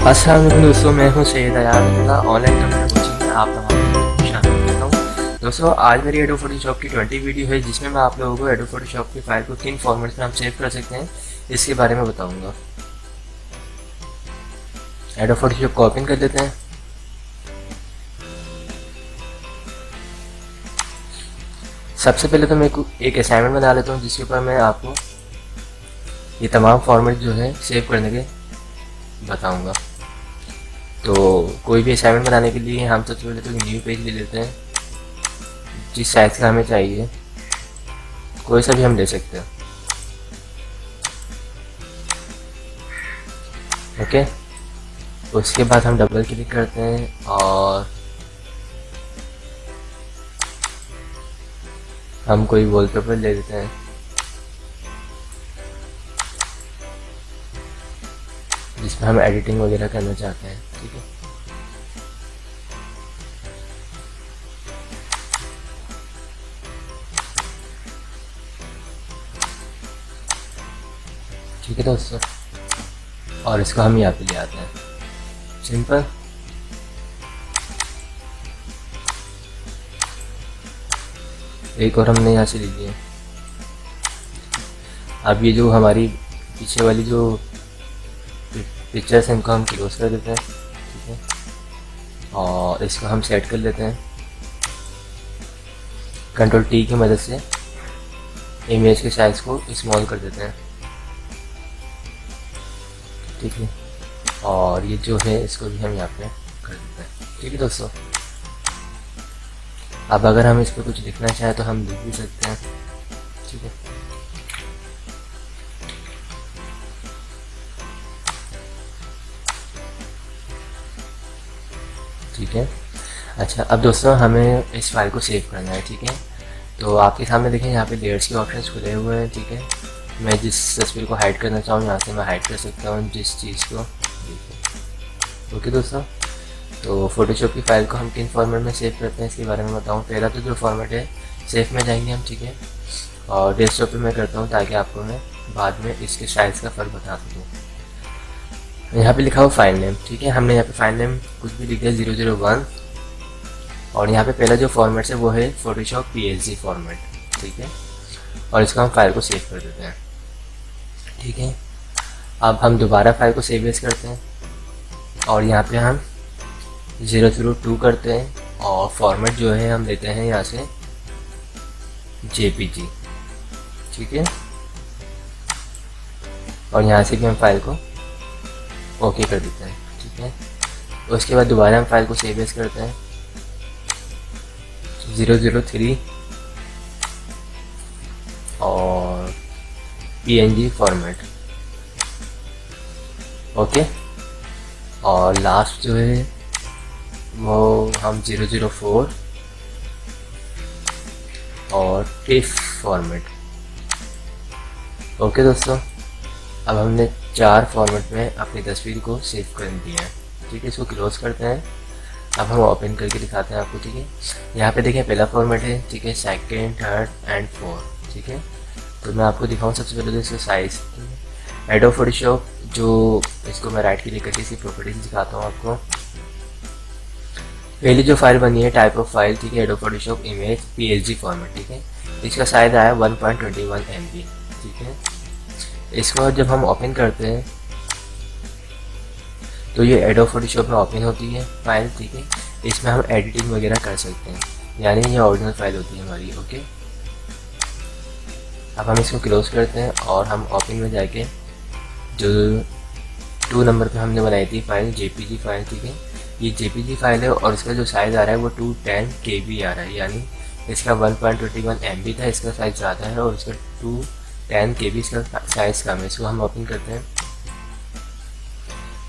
अस्सलाम वालेकुम दोस्तों, मैं हूं Syed Ayan online computer coaching में आप तमाम को शामिल करता हूं। दोस्तों, आज मेरी एडोब फोटोशॉप की 20 वीडियो है जिसमें मैं आप लोगों को एडोब फोटोशॉप की फाइल को किन फॉर्मेट्स में हम सेव कर सकते हैं इसके बारे में बताऊंगा। एडोब फोटोशॉप को ओपन कर लेते हैं। सबसे पहले तो मैं एक असाइनमेंट बना लेता हूँ जिसके ऊपर मैं आपको ये तमाम फॉर्मेट जो है सेव करने के बताऊंगा। तो कोई भी असाइनमेंट बनाने के लिए हम सबसे पहले तो न्यू पेज ले लेते हैं। जिस साइज का हमें चाहिए कोई सा भी हम ले सकते हैं। ओके, उसके बाद हम डबल क्लिक करते हैं और हम कोई वॉलपेपर ले लेते हैं जिसमें हम एडिटिंग वगैरह करना चाहते हैं। ठीक है, ठीक है दोस्तों, और इसको हम यहाँ पे ले आते हैं। सिंपल। एक और हमने यहाँ से ले लिए। अब ये जो हमारी पीछे वाली जो पिक्चर्स हैं इनको हम क्लोज कर देते हैं। ठीक है, और इसको हम सेट कर लेते हैं कंट्रोल टी की मदद से। इमेज के साइज को स्मॉल कर देते हैं। ठीक है, और ये जो है इसको भी हम यहाँ पे कर देते हैं। ठीक है दोस्तों, अब अगर हम इस पर कुछ लिखना चाहें तो हम लिख भी सकते हैं। ठीक है, ठीक है। अच्छा, अब दोस्तों हमें इस फाइल को सेव करना है। ठीक है, तो आपके सामने देखें यहाँ पे लेयर्स के ऑप्शंस खुले हुए हैं। ठीक है, मैं जिस तस्वीर को हाइड करना चाहूँ यहाँ से मैं हाइड कर सकता हूँ जिस चीज़ को। ओके दोस्तों, तो फोटोशॉप की फाइल को हम किन फॉर्मेट में सेव करते हैं इसके बारे में बताऊँ। पहला तो जो फॉर्मेट है सेव में जाएंगे हम। ठीक है, और डेस्कटॉप पे मैं करता हूँ ताकि आपको मैं बाद में इसके साइज़ का फ़र्क बता सकूँ। यहाँ पे लिखा हुआ फाइल नेम। ठीक है, हमने यहाँ पे फाइल नेम कुछ भी लिख दिया 001, और यहाँ पे पहला जो फॉर्मेट है वो है फोटोशॉप PSG फॉर्मेट। ठीक है, और इसको हम फाइल को सेव कर देते हैं। ठीक है, अब हम दोबारा फाइल को सेव एज करते हैं और यहाँ पे हम 002 करते हैं और फॉर्मेट जो है हम लेते हैं यहाँ से JPG। ठीक है, और यहाँ से भी हम फाइल को ओके कर देते हैं। ठीक है, उसके बाद दोबारा हम फाइल को सेव एज करते हैं 003 और PNG फॉर्मेट। ओके, और लास्ट जो है वो हम 004 और TIFF फॉर्मेट। ओके दोस्तों, अब हमने 4 फॉर्मेट में अपनी तस्वीर को सेव कर दिया है। ठीक है, इसको क्लोज करते हैं। अब हम ओपन करके दिखाते हैं आपको। ठीक है, यहाँ पे देखें पहला फॉर्मेट है। ठीक है, सेकंड, थर्ड एंड फोर्थ। ठीक है, तो मैं आपको दिखाऊँ सबसे पहले तो इसका साइज़। एडोब फोटोशॉप जो इसको मैं राइट क्लिक करके इसकी प्रॉपर्टीज दिखाता हूँ आपको। पहली जो फाइल बनी है टाइप ऑफ फाइल। ठीक है, adobe Photoshop image PSG format. ठीक है, इसका साइज आया 1.21 MB। ठीक है, इसको जब हम ओपन करते हैं तो ये एडोब फोटोशॉप में ओपन होती है फाइल। ठीक है, इसमें हम एडिटिंग वगैरह कर सकते हैं, यानी ये ओरिजिनल फाइल होती है हमारी। ओके, अब हम इसको क्लोज करते हैं और हम ओपन में जाके जो 2 नंबर पे हमने बनाई थी फाइल JPG फाइल। ठीक है, ये JPG फाइल है और इसका जो साइज़ आ रहा है वो 210 KB आ रहा है, यानी इसका 1.21 MB था, इसका साइज़ ज़्यादा है और इसका 210 KB इसका साइज़ कम है। इसको हम ओपन करते हैं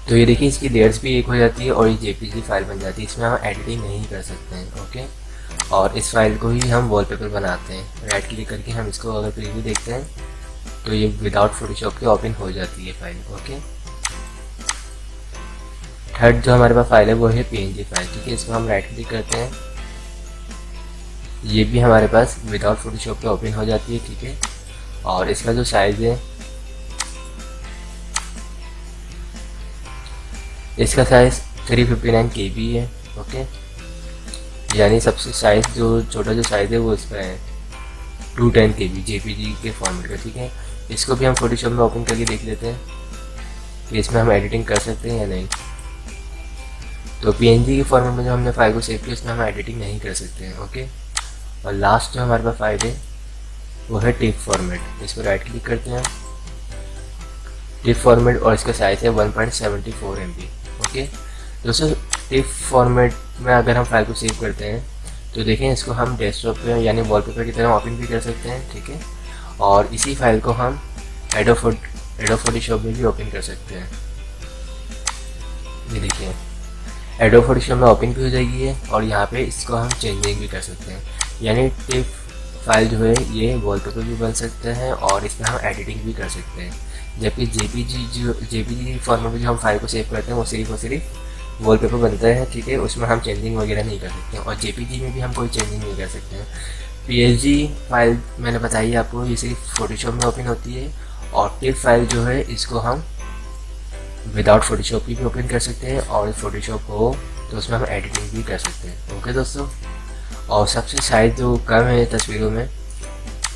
तो ये देखिए इसकी लेयर्स भी एक हो जाती है और ये JPG फाइल बन जाती है। इसमें हम एडिटिंग नहीं कर सकते हैं। ओके, और इस फाइल को ही हम वॉलपेपर बनाते हैं। राइट क्लिक करके हम इसको अगर प्रीव्यू देखते हैं तो ये विदाउट फोटोशॉप के ओपन हो जाती है फाइल। ओके, थर्ड जो हमारे पास फाइल है वो है PNG फाइल। ठीक है, इसको हम राइट क्लिक करते हैं, ये भी हमारे पास विदाउट फोटोशॉप के ओपन हो जाती है। ठीक है, और इसका जो साइज़ है इसका साइज़ 359 KB है। ओके, यानी सबसे साइज़ जो छोटा जो साइज़ है वो इसका है 210 KB JPG के फॉर्मेट का। ठीक है, इसको भी हम फोटोशॉप में ओपन करके देख लेते हैं कि इसमें हम एडिटिंग कर सकते हैं या नहीं। तो PNG के फॉर्मेट में जो हमने फाइल को सेव किया उसमें हम एडिटिंग नहीं कर सकते हैं। ओके, और लास्ट जो हमारे पास फाइल है वो है टिप फॉर्मेट। इसको राइट क्लिक करते हैं, टिप फॉर्मेट, और इसका साइज़ है 1.74 MB। ओके दोस्तों, टिप फॉर्मेट में अगर हम फाइल को सेव करते हैं तो देखें इसको हम डेस्कटॉप पे यानी वॉलपेपर की तरह ओपन भी कर सकते हैं। ठीक है, और इसी फाइल को हम एडोब फोटोशॉप में भी ओपन कर सकते हैं। ये देखिए एडोब फोटोशॉप में ओपन भी हो जाएगी है, और यहाँ पे इसको हम चेंजिंग भी कर सकते हैं। यानी टिप फाइल जो है ये वॉलपेपर भी बन सकते हैं और इसमें हम एडिटिंग भी कर सकते हैं। जबकि जेपीजी फॉर्मेट में जो हम फाइल को सेव करते हैं वो सिर्फ और सिर्फ वॉलपेपर बनता है। ठीक है, उसमें हम चेंजिंग वगैरह नहीं कर सकते हैं, और जेपीजी में भी हम कोई चेंजिंग नहीं कर सकते हैं। पीएसजी फाइल मैंने बताई आपको, ये सिर्फ फोटोशॉप में ओपन होती है, और टिप फाइल जो है इसको हम विदाउट फोटोशॉप की भी ओपन कर सकते हैं, और फोटोशॉप हो तो उसमें हम एडिटिंग भी कर सकते हैं। ओके दोस्तों, और सबसे साइज़ जो कम है तस्वीरों में,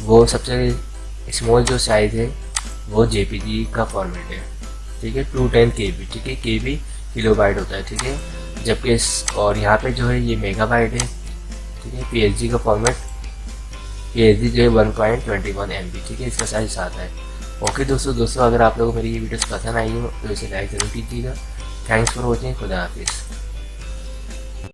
वो सबसे स्मॉल जो साइज़ है वो जेपीजी का फॉर्मेट है। ठीक है, 210 KB। ठीक है, KB किलोबाइट होता है। ठीक है, जबकि और यहाँ पे जो है ये मेगाबाइट है। ठीक है, पीएसजी का फॉर्मेट, पीएसजी जो है 1.21 MB। ठीक है, इसका साइज आता है। ओके दोस्तों, अगर आप लोगों को मेरी ये वीडियोस पसंद आई हो तो इसे लाइक ज़रूर कीजिएगा। Thanks for watching. खुदा हाफिज़।